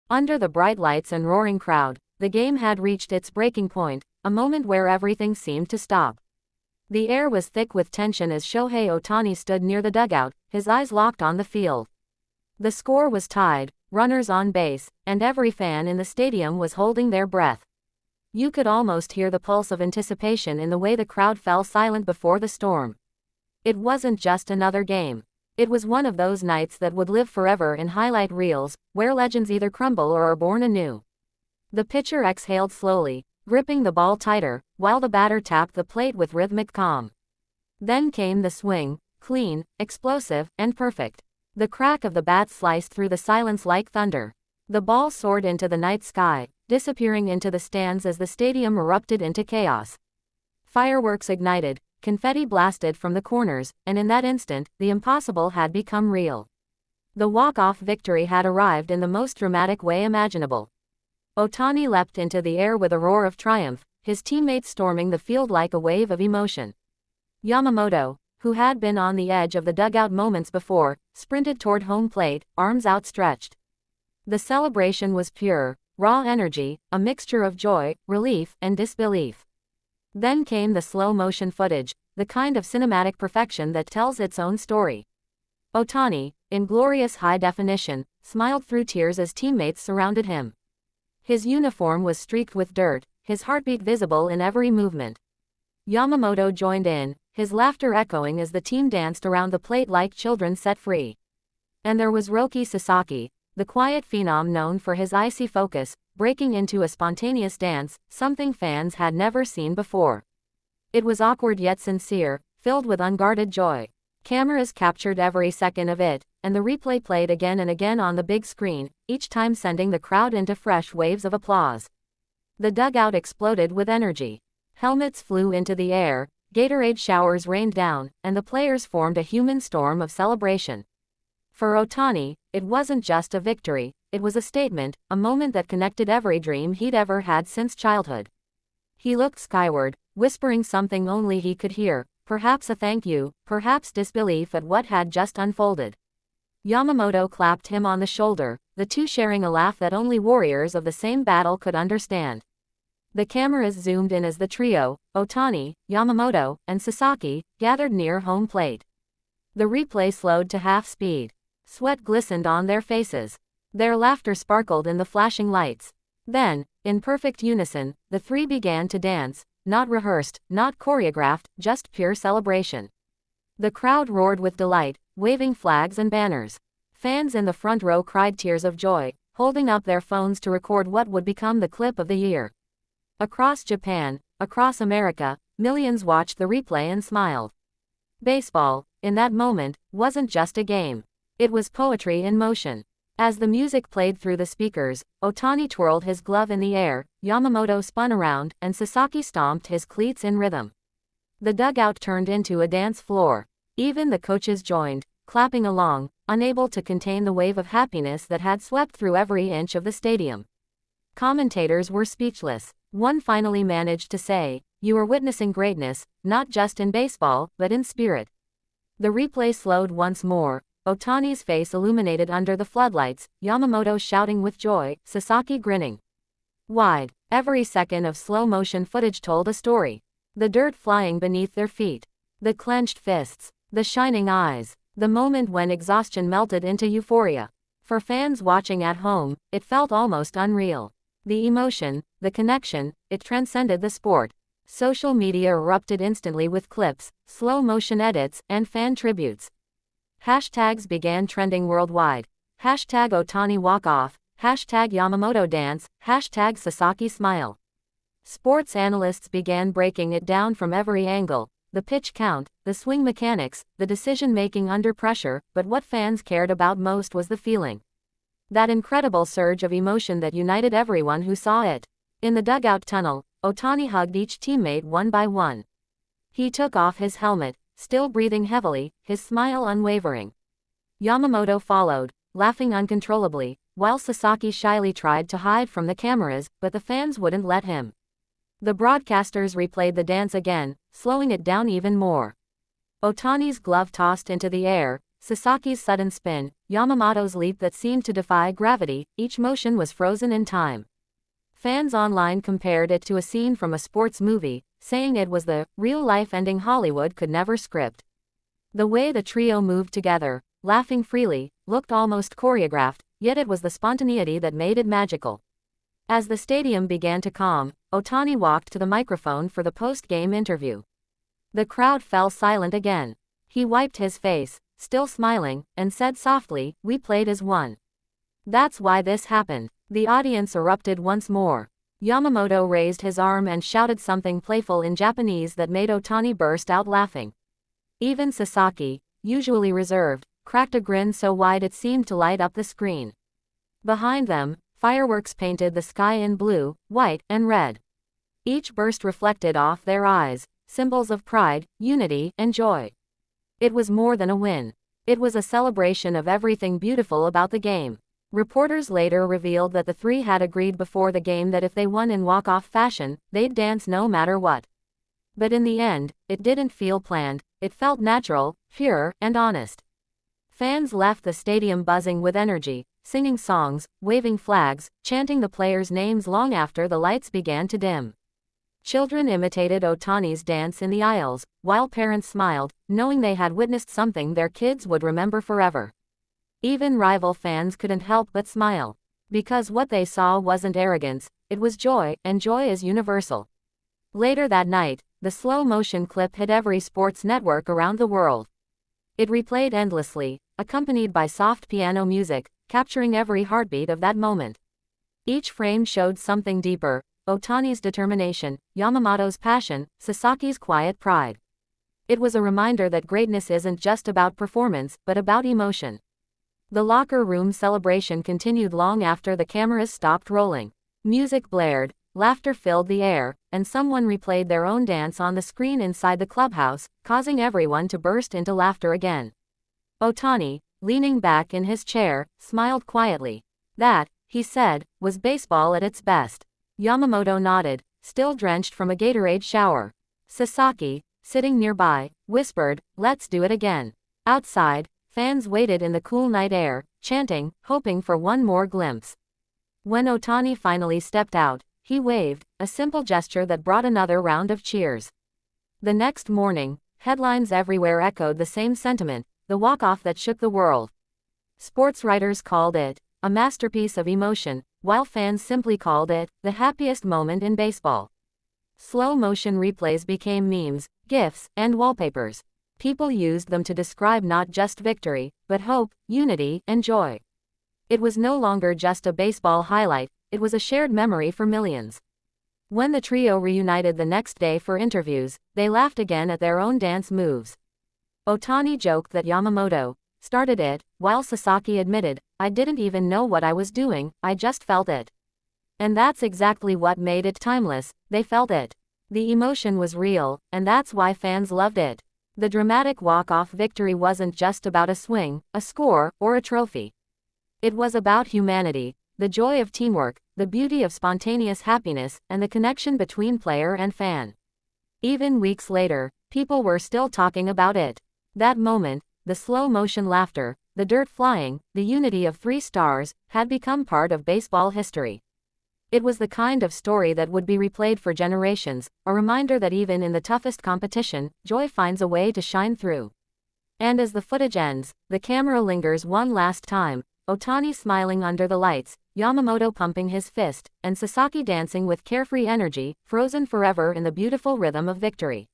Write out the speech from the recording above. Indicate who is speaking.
Speaker 1: Under the bright lights and roaring crowd, the game had reached its breaking point, a moment where everything seemed to stop. The air was thick with tension as Shohei Ohtani stood near the dugout, his eyes locked on the field. The score was tied, runners on base, and every fan in the stadium was holding their breath. You could almost hear the pulse of anticipation in the way the crowd fell silent before the storm. It wasn't just another game. It was one of those nights that would live forever in highlight reels, where legends either crumble or are born anew. The pitcher exhaled slowly, gripping the ball tighter, while the batter tapped the plate with rhythmic calm. Then came the swing, clean, explosive, and perfect. The crack of the bat sliced through the silence like thunder. The ball soared into the night sky, disappearing into the stands as the stadium erupted into chaos. Fireworks ignited, confetti blasted from the corners, and in that instant, the impossible had become real. The walk-off victory had arrived in the most dramatic way imaginable. Ohtani leapt into the air with a roar of triumph, his teammates storming the field like a wave of emotion. Yamamoto, who had been on the edge of the dugout moments before, sprinted toward home plate, arms outstretched. The celebration was pure, raw energy, a mixture of joy, relief, and disbelief. Then came the slow-motion footage, the kind of cinematic perfection that tells its own story. Ohtani, in glorious high definition, smiled through tears as teammates surrounded him. His uniform was streaked with dirt, his heartbeat visible in every movement. Yamamoto joined in, his laughter echoing as the team danced around the plate like children set free. And there was Sasaki, the quiet phenom known for his icy focus, breaking into a spontaneous dance, something fans had never seen before. It was awkward yet sincere, filled with unguarded joy. Cameras captured every second of it, and the replay played again and again on the big screen, each time sending the crowd into fresh waves of applause. The dugout exploded with energy. Helmets flew into the air, Gatorade showers rained down, and the players formed a human storm of celebration. For Ohtani, it wasn't just a victory, it was a statement, a moment that connected every dream he'd ever had since childhood. He looked skyward, whispering something only he could hear, perhaps a thank you, perhaps disbelief at what had just unfolded. Yamamoto clapped him on the shoulder, the two sharing a laugh that only warriors of the same battle could understand. The cameras zoomed in as the trio, Ohtani, Yamamoto, and Sasaki, gathered near home plate. The replay slowed to half speed. Sweat glistened on their faces. Their laughter sparkled in the flashing lights. Then, in perfect unison, the three began to dance, not rehearsed, not choreographed, just pure celebration. The crowd roared with delight, waving flags and banners. Fans in the front row cried tears of joy, holding up their phones to record what would become the clip of the year. Across Japan, across America, millions watched the replay and smiled. Baseball, in that moment, wasn't just a game. It was poetry in motion. As the music played through the speakers, Ohtani twirled his glove in the air, Yamamoto spun around, and Sasaki stomped his cleats in rhythm. The dugout turned into a dance floor. Even the coaches joined, clapping along, unable to contain the wave of happiness that had swept through every inch of the stadium. Commentators were speechless. One finally managed to say, "You are witnessing greatness, not just in baseball, but in spirit." The replay slowed once more, Ohtani's face illuminated under the floodlights, Yamamoto shouting with joy, Sasaki grinning wide. Every second of slow-motion footage told a story. The dirt flying beneath their feet. The clenched fists. The shining eyes. The moment when exhaustion melted into euphoria. For fans watching at home, it felt almost unreal. The emotion, the connection, it transcended the sport. Social media erupted instantly with clips, slow-motion edits, and fan tributes. Hashtags began trending worldwide. Hashtag Ohtani walk-off, hashtag Yamamoto dance, hashtag Sasaki smile. Sports analysts began breaking it down from every angle, the pitch count, the swing mechanics, the decision-making under pressure, but what fans cared about most was the feeling. That incredible surge of emotion that united everyone who saw it. In the dugout tunnel, Ohtani hugged each teammate one by one. He took off his helmet, still breathing heavily, his smile unwavering. Yamamoto followed, laughing uncontrollably, while Sasaki shyly tried to hide from the cameras, but the fans wouldn't let him. The broadcasters replayed the dance again, slowing it down even more. Ohtani's glove tossed into the air, Sasaki's sudden spin, Yamamoto's leap that seemed to defy gravity, each motion was frozen in time. Fans online compared it to a scene from a sports movie, saying it was the real-life ending Hollywood could never script. The way the trio moved together, laughing freely, looked almost choreographed, yet it was the spontaneity that made it magical. As the stadium began to calm, Ohtani walked to the microphone for the post-game interview. The crowd fell silent again. He wiped his face, still smiling, and said softly, "We played as one. That's why this happened." The audience erupted once more. Yamamoto raised his arm and shouted something playful in Japanese that made Ohtani burst out laughing. Even Sasaki, usually reserved, cracked a grin so wide it seemed to light up the screen. Behind them, fireworks painted the sky in blue, white, and red. Each burst reflected off their eyes, symbols of pride, unity, and joy. It was more than a win. It was a celebration of everything beautiful about the game. Reporters later revealed that the three had agreed before the game that if they won in walk-off fashion, they'd dance no matter what. But in the end, it didn't feel planned, it felt natural, pure, and honest. Fans left the stadium buzzing with energy, singing songs, waving flags, chanting the players' names long after the lights began to dim. Children imitated Ohtani's dance in the aisles, while parents smiled, knowing they had witnessed something their kids would remember forever. Even rival fans couldn't help but smile. Because what they saw wasn't arrogance, it was joy, and joy is universal. Later that night, the slow-motion clip hit every sports network around the world. It replayed endlessly, accompanied by soft piano music, capturing every heartbeat of that moment. Each frame showed something deeper: Ohtani's determination, Yamamoto's passion, Sasaki's quiet pride. It was a reminder that greatness isn't just about performance, but about emotion. The locker room celebration continued long after the cameras stopped rolling. Music blared, laughter filled the air, and someone replayed their own dance on the screen inside the clubhouse, causing everyone to burst into laughter again. Ohtani, leaning back in his chair, smiled quietly. "That," he said, "was baseball at its best." Yamamoto nodded, still drenched from a Gatorade shower. Sasaki, sitting nearby, whispered, "Let's do it again." Outside, fans waited in the cool night air, chanting, hoping for one more glimpse. When Ohtani finally stepped out, he waved, a simple gesture that brought another round of cheers. The next morning, headlines everywhere echoed the same sentiment: the walk-off that shook the world. Sports writers called it a masterpiece of emotion, while fans simply called it the happiest moment in baseball. Slow-motion replays became memes, GIFs, and wallpapers. People used them to describe not just victory, but hope, unity, and joy. It was no longer just a baseball highlight, it was a shared memory for millions. When the trio reunited the next day for interviews, they laughed again at their own dance moves. Ohtani joked that Yamamoto started it, while Sasaki admitted, "I didn't even know what I was doing, I just felt it." And that's exactly what made it timeless: they felt it. The emotion was real, and that's why fans loved it. The dramatic walk-off victory wasn't just about a swing, a score, or a trophy. It was about humanity, the joy of teamwork, the beauty of spontaneous happiness, and the connection between player and fan. Even weeks later, people were still talking about it. That moment, the slow-motion laughter, the dirt flying, the unity of three stars, had become part of baseball history. It was the kind of story that would be replayed for generations, a reminder that even in the toughest competition, joy finds a way to shine through. And as the footage ends, the camera lingers one last time: Ohtani smiling under the lights, Yamamoto pumping his fist, and Sasaki dancing with carefree energy, frozen forever in the beautiful rhythm of victory.